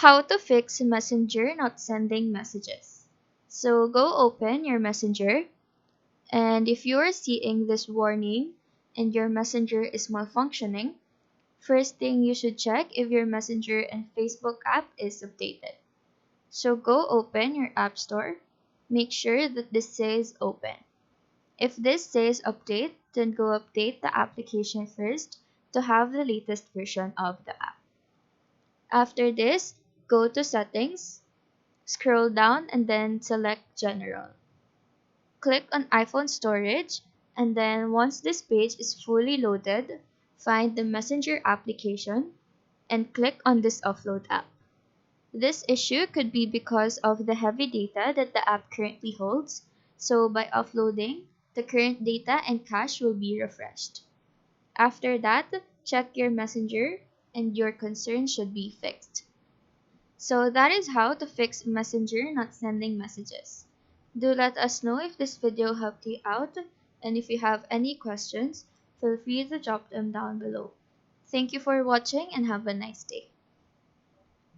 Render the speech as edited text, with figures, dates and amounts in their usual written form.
How to fix Messenger not sending messages. So go open your Messenger, and if you are seeing this warning and your Messenger is malfunctioning, first thing you should check if your Messenger and Facebook app is updated. So go open your App Store, make sure that this says open. If this says update, then go update the application first to have the latest version of the app. After this, go to settings, scroll down and then select general. Click on iPhone storage, and then once this page is fully loaded, find the Messenger application and click on this offload app. This issue could be because of the heavy data that the app currently holds, so by offloading, the current data and cache will be refreshed. After that, check your Messenger and your concern should be fixed. So that is how to fix Messenger not sending messages. Do let us know if this video helped you out, and if you have any questions, feel free to drop them down below. Thank you for watching and have a nice day.